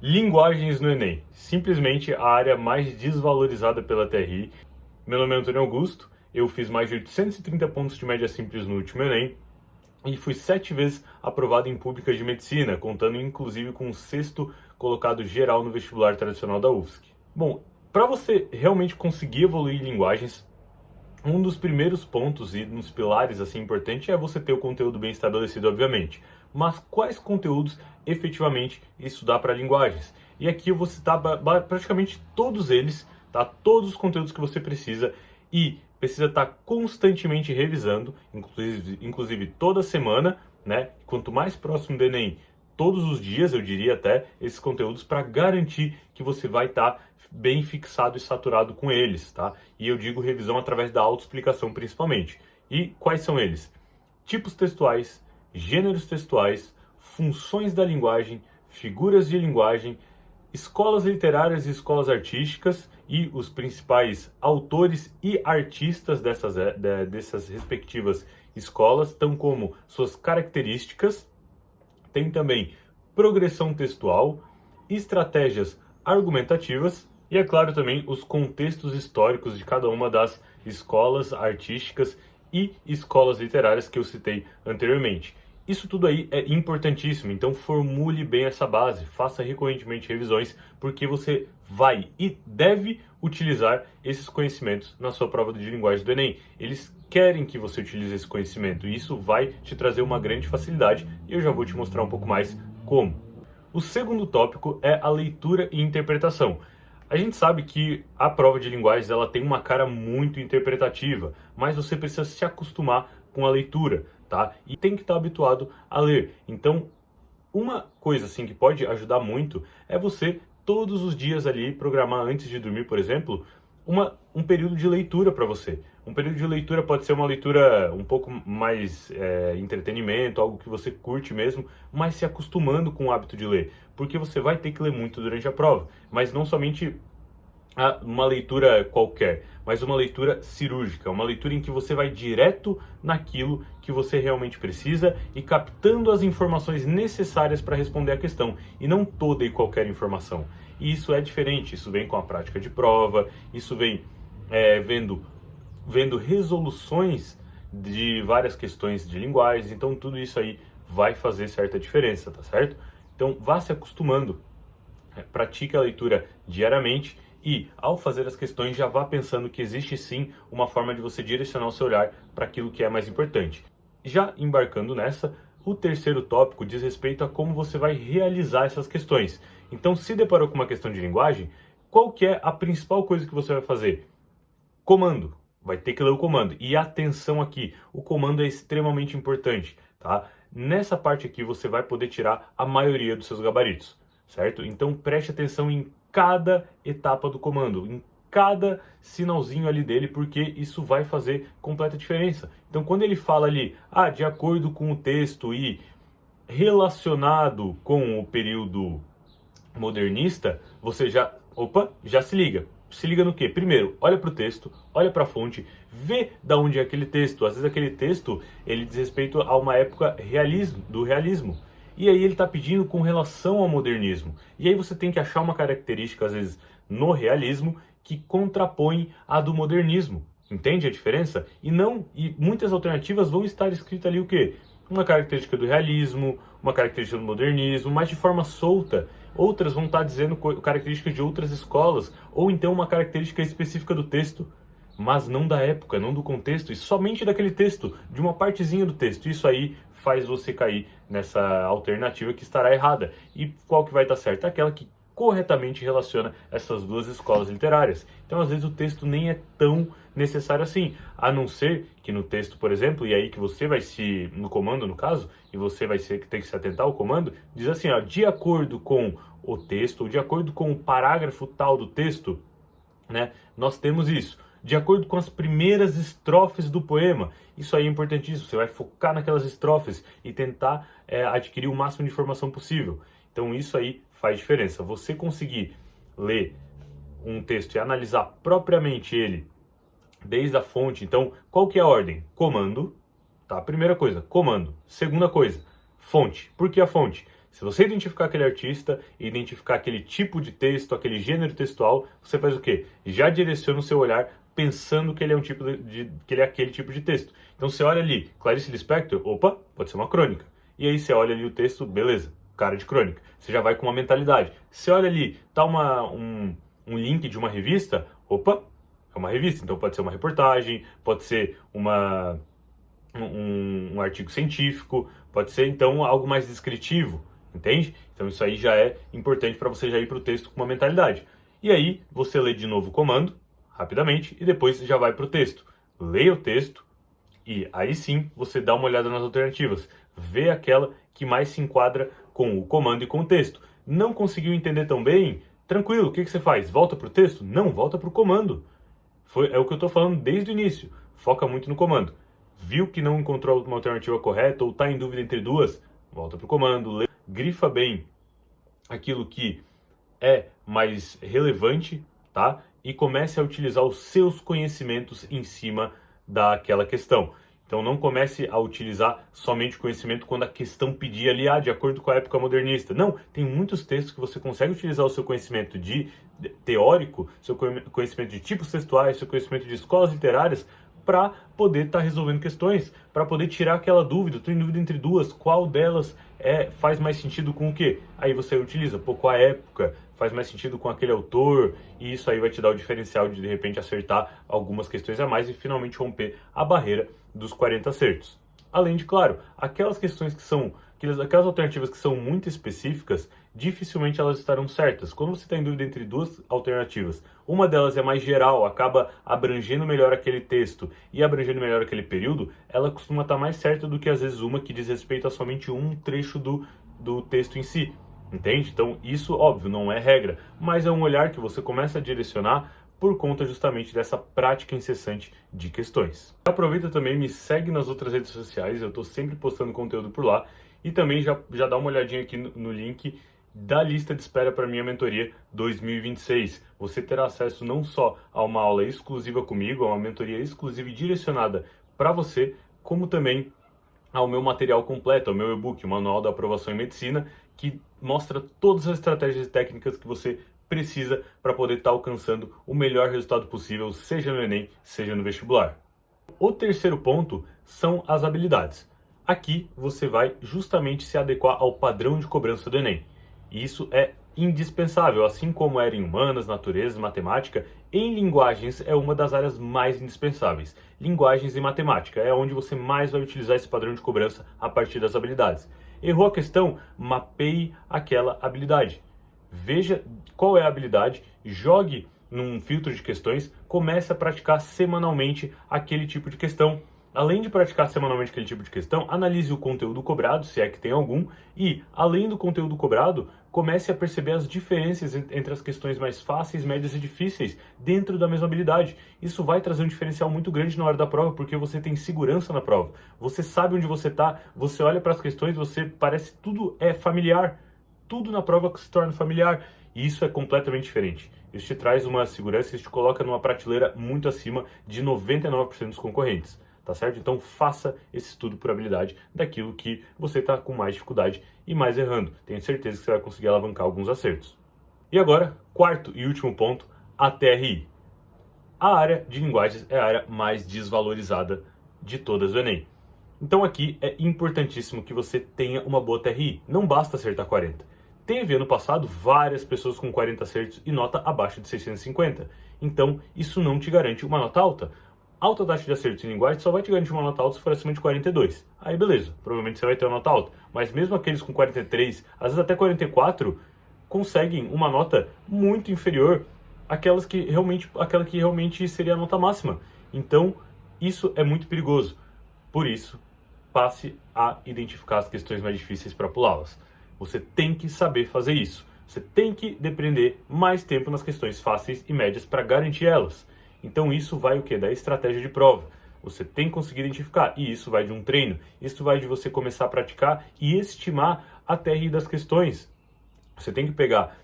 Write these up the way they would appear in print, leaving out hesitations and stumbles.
Linguagens no Enem, simplesmente a área mais desvalorizada pela TRI. Meu nome é Antônio Augusto, eu fiz mais de 830 pontos de média simples no último Enem e fui 7 vezes aprovado em públicas de medicina, contando inclusive com o sexto colocado geral no vestibular tradicional da UFSC. Bom, para você realmente conseguir evoluir em linguagens, um dos primeiros pontos e dos pilares assim importante é você ter o conteúdo bem estabelecido, obviamente. Mas quais conteúdos efetivamente estudar para linguagens? E aqui eu vou citar praticamente todos eles, tá? Todos os conteúdos que você precisa e precisa estar constantemente revisando, inclusive toda semana, né? Quanto mais próximo do Enem, todos os dias, eu diria até, esses conteúdos para garantir que você vai estar bem fixado e saturado com eles, tá? E eu digo revisão através da autoexplicação principalmente. E quais são eles? Tipos textuais, gêneros textuais, funções da linguagem, figuras de linguagem, escolas literárias e escolas artísticas e os principais autores e artistas dessas respectivas escolas, tão como suas características. Tem também progressão textual, estratégias argumentativas e, é claro, também os contextos históricos de cada uma das escolas artísticas e escolas literárias que eu citei anteriormente. Isso tudo aí é importantíssimo, então formule bem essa base, faça recorrentemente revisões, porque você vai e deve utilizar esses conhecimentos na sua prova de linguagem do Enem. Eles querem que você utilize esse conhecimento e isso vai te trazer uma grande facilidade e eu já vou te mostrar um pouco mais como. O segundo tópico é a leitura e interpretação. A gente sabe que a prova de linguagens ela tem uma cara muito interpretativa, mas você precisa se acostumar com a leitura, tá? E tem que estar habituado a ler. Então, uma coisa assim que pode ajudar muito é você todos os dias ali programar antes de dormir, por exemplo, um período de leitura para você. Um período de leitura pode ser uma leitura um pouco mais entretenimento, algo que você curte mesmo, mas se acostumando com o hábito de ler, porque você vai ter que ler muito durante a prova, mas não somente uma leitura qualquer, mas uma leitura cirúrgica, uma leitura em que você vai direto naquilo que você realmente precisa e captando as informações necessárias para responder a questão, e não toda e qualquer informação. E isso é diferente, isso vem com a prática de prova, isso vem vendo resoluções de várias questões de linguagens, então tudo isso aí vai fazer certa diferença, tá certo? Então vá se acostumando, pratique a leitura diariamente e, ao fazer as questões, já vá pensando que existe sim uma forma de você direcionar o seu olhar para aquilo que é mais importante. Já embarcando nessa, o terceiro tópico diz respeito a como você vai realizar essas questões. Então, se deparou com uma questão de linguagem, qual que é a principal coisa que você vai fazer? Comando. Vai ter que ler o comando. E atenção aqui, o comando é extremamente importante, tá? Nessa parte aqui você vai poder tirar a maioria dos seus gabaritos, certo? Então preste atenção em cada etapa do comando, em cada sinalzinho ali dele, porque isso vai fazer completa diferença. Então quando ele fala ali, de acordo com o texto e relacionado com o período modernista, você já se liga. Se liga no quê? Primeiro, olha para o texto, olha para a fonte, vê da onde é aquele texto. Às vezes aquele texto, ele diz respeito a uma época do realismo. E aí ele está pedindo com relação ao modernismo. E aí você tem que achar uma característica, às vezes, no realismo, que contrapõe a do modernismo. Entende a diferença? E muitas alternativas vão estar escritas ali o quê? Uma característica do realismo, uma característica do modernismo, mas de forma solta. Outras vão estar dizendo características de outras escolas, ou então uma característica específica do texto, mas não da época, não do contexto, e somente daquele texto, de uma partezinha do texto. Isso aí faz você cair nessa alternativa que estará errada. E qual que vai estar certa? Aquela que corretamente relaciona essas duas escolas literárias. Então, às vezes, o texto nem é tão necessário assim, a não ser que no texto, por exemplo, e aí que você vai no comando, no caso, e você vai ter que se atentar ao comando, diz assim, de acordo com o texto, ou de acordo com o parágrafo tal do texto, né, nós temos isso. De acordo com as primeiras estrofes do poema. Isso aí é importantíssimo, você vai focar naquelas estrofes e tentar adquirir o máximo de informação possível. Então isso aí faz diferença. Você conseguir ler um texto e analisar propriamente ele, desde a fonte. Então, qual que é a ordem? Comando, tá? Primeira coisa, comando. Segunda coisa, fonte. Por que a fonte? Se você identificar aquele artista e identificar aquele tipo de texto, aquele gênero textual, você faz o quê? Já direciona o seu olhar pensando que ele é que ele é aquele tipo de texto. Então você olha ali, Clarice Lispector, opa, pode ser uma crônica. E aí você olha ali o texto, beleza, cara de crônica. Você já vai com uma mentalidade. Você olha ali, tá um link de uma revista, opa, é uma revista. Então pode ser uma reportagem, pode ser um artigo científico, pode ser então algo mais descritivo, entende? Então isso aí já é importante para você já ir para o texto com uma mentalidade. E aí você lê de novo o comando, rapidamente, e depois já vai para o texto. Leia o texto e aí sim você dá uma olhada nas alternativas. Vê aquela que mais se enquadra com o comando e com o texto. Não conseguiu entender tão bem? Tranquilo, o que você faz? Volta para o texto? Não, volta para o comando. É o que eu estou falando desde o início. Foca muito no comando. Viu que não encontrou uma alternativa correta ou está em dúvida entre duas? Volta para o comando, grifa bem aquilo que é mais relevante, tá? E comece a utilizar os seus conhecimentos em cima daquela questão. Então não comece a utilizar somente o conhecimento quando a questão pedir ali, de acordo com a época modernista. Não, tem muitos textos que você consegue utilizar o seu conhecimento de teórico, seu conhecimento de tipos textuais, seu conhecimento de escolas literárias, para poder estar resolvendo questões, para poder tirar aquela dúvida. Estou em dúvida entre duas, qual delas faz mais sentido com o quê? Aí você utiliza, qual a época faz mais sentido com aquele autor, e isso aí vai te dar o diferencial de repente acertar algumas questões a mais e finalmente romper a barreira dos 40 acertos. Além de, claro, aquelas questões que são, aquelas alternativas que são muito específicas, dificilmente elas estarão certas. Quando você está em dúvida entre duas alternativas, uma delas é mais geral, acaba abrangendo melhor aquele texto e abrangendo melhor aquele período, ela costuma estar mais certa do que às vezes uma que diz respeito a somente um trecho do texto em si. Entende? Então isso, óbvio, não é regra, mas é um olhar que você começa a direcionar por conta justamente dessa prática incessante de questões. Aproveita também, me segue nas outras redes sociais, eu estou sempre postando conteúdo por lá, e também já dá uma olhadinha aqui no link da lista de espera para minha mentoria 2026. Você terá acesso não só a uma aula exclusiva comigo, a uma mentoria exclusiva e direcionada para você, como também ao meu material completo, ao meu e-book, o Manual da Aprovação em Medicina, que mostra todas as estratégias e técnicas que você precisa para poder estar alcançando o melhor resultado possível, seja no Enem, seja no vestibular. O terceiro ponto são as habilidades. Aqui você vai justamente se adequar ao padrão de cobrança do Enem. E isso é indispensável, assim como era em humanas, natureza, matemática, em linguagens é uma das áreas mais indispensáveis. Linguagens e matemática é onde você mais vai utilizar esse padrão de cobrança a partir das habilidades. Errou a questão? Mapeie aquela habilidade. Veja qual é a habilidade, jogue num filtro de questões, comece a praticar semanalmente aquele tipo de questão. Além de praticar semanalmente aquele tipo de questão, analise o conteúdo cobrado, se é que tem algum, e, além do conteúdo cobrado, comece a perceber as diferenças entre as questões mais fáceis, médias e difíceis dentro da mesma habilidade. Isso vai trazer um diferencial muito grande na hora da prova, porque você tem segurança na prova. Você sabe onde você está, você olha para as questões, você parece tudo é familiar. Tudo na prova se torna familiar. E isso é completamente diferente. Isso te traz uma segurança, isso te coloca numa prateleira muito acima de 99% dos concorrentes. Tá certo? Então faça esse estudo por habilidade daquilo que você está com mais dificuldade e mais errando. Tenho certeza que você vai conseguir alavancar alguns acertos. E agora, quarto e último ponto, a TRI. A área de linguagens é a área mais desvalorizada de todas do Enem. Então aqui é importantíssimo que você tenha uma boa TRI. Não basta acertar 40. Teve ano passado várias pessoas com 40 acertos e nota abaixo de 650. Então isso não te garante uma nota alta. Alta taxa de acertos em linguagem só vai te garantir uma nota alta se for acima de 42. Aí beleza, provavelmente você vai ter uma nota alta. Mas mesmo aqueles com 43, às vezes até 44, conseguem uma nota muito inferior àquela que realmente seria a nota máxima. Então, isso é muito perigoso. Por isso, passe a identificar as questões mais difíceis para pulá-las. Você tem que saber fazer isso. Você tem que depender mais tempo nas questões fáceis e médias para garantir elas. Então isso vai o quê? Da estratégia de prova. Você tem que conseguir identificar, e isso vai de um treino, isso vai de você começar a praticar e estimar a TRI das questões. Você tem que pegar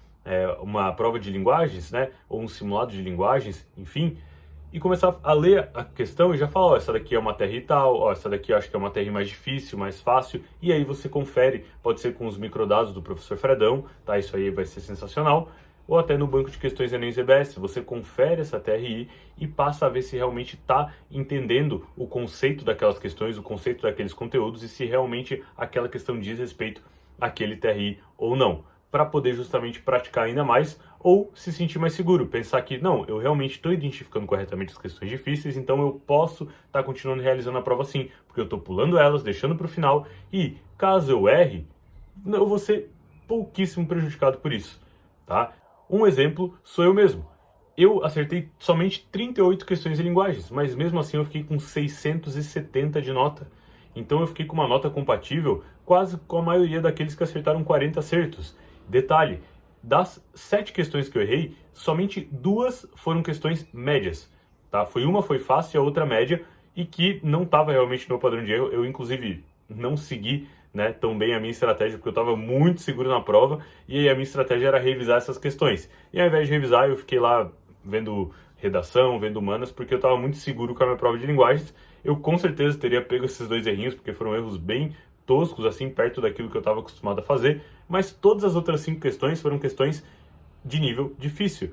uma prova de linguagens, né, ou um simulado de linguagens, enfim, e começar a ler a questão e já falar, ó, essa daqui é uma TRI tal, ó, essa daqui eu acho que é uma TRI mais difícil, mais fácil, e aí você confere, pode ser com os microdados do professor Fredão, tá? Isso aí vai ser sensacional, ou até no banco de questões Enem ZBS, você confere essa TRI e passa a ver se realmente está entendendo o conceito daquelas questões, o conceito daqueles conteúdos e se realmente aquela questão diz respeito àquele TRI ou não, para poder justamente praticar ainda mais ou se sentir mais seguro, pensar que não, eu realmente estou identificando corretamente as questões difíceis, então eu posso estar continuando realizando a prova sim, porque eu estou pulando elas, deixando para o final e caso eu erre, eu vou ser pouquíssimo prejudicado por isso, tá? Um exemplo sou eu mesmo. Eu acertei somente 38 questões em linguagens, mas mesmo assim eu fiquei com 670 de nota. Então eu fiquei com uma nota compatível quase com a maioria daqueles que acertaram 40 acertos. Detalhe, das 7 questões que eu errei, somente 2 foram questões médias. Tá? Uma foi fácil e a outra média, e que não estava realmente no meu padrão de erro. Eu, inclusive, não segui, né, tão bem a minha estratégia, porque eu estava muito seguro na prova, e aí a minha estratégia era revisar essas questões. E ao invés de revisar, eu fiquei lá vendo redação, vendo humanas, porque eu estava muito seguro com a minha prova de linguagens. Eu com certeza teria pego esses 2 errinhos, porque foram erros bem toscos, assim, perto daquilo que eu estava acostumado a fazer, mas todas as outras 5 questões foram questões de nível difícil.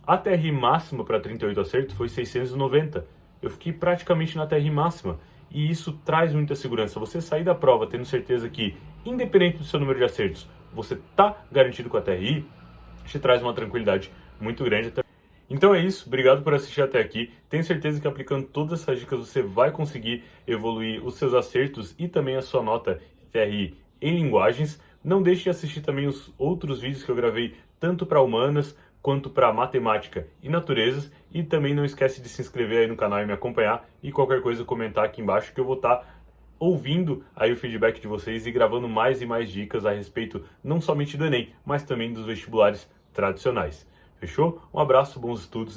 A TRI máxima para 38 acertos foi 690. Eu fiquei praticamente na TRI máxima. E isso traz muita segurança. Você sair da prova tendo certeza que, independente do seu número de acertos, você está garantido com a TRI, te traz uma tranquilidade muito grande. Então é isso, obrigado por assistir até aqui. Tenho certeza que aplicando todas essas dicas você vai conseguir evoluir os seus acertos e também a sua nota TRI em linguagens. Não deixe de assistir também os outros vídeos que eu gravei tanto para humanas quanto para matemática e naturezas. E também não esquece de se inscrever aí no canal e me acompanhar. E qualquer coisa comentar aqui embaixo que eu vou estar ouvindo aí o feedback de vocês e gravando mais e mais dicas a respeito não somente do Enem, mas também dos vestibulares tradicionais. Fechou? Um abraço, bons estudos.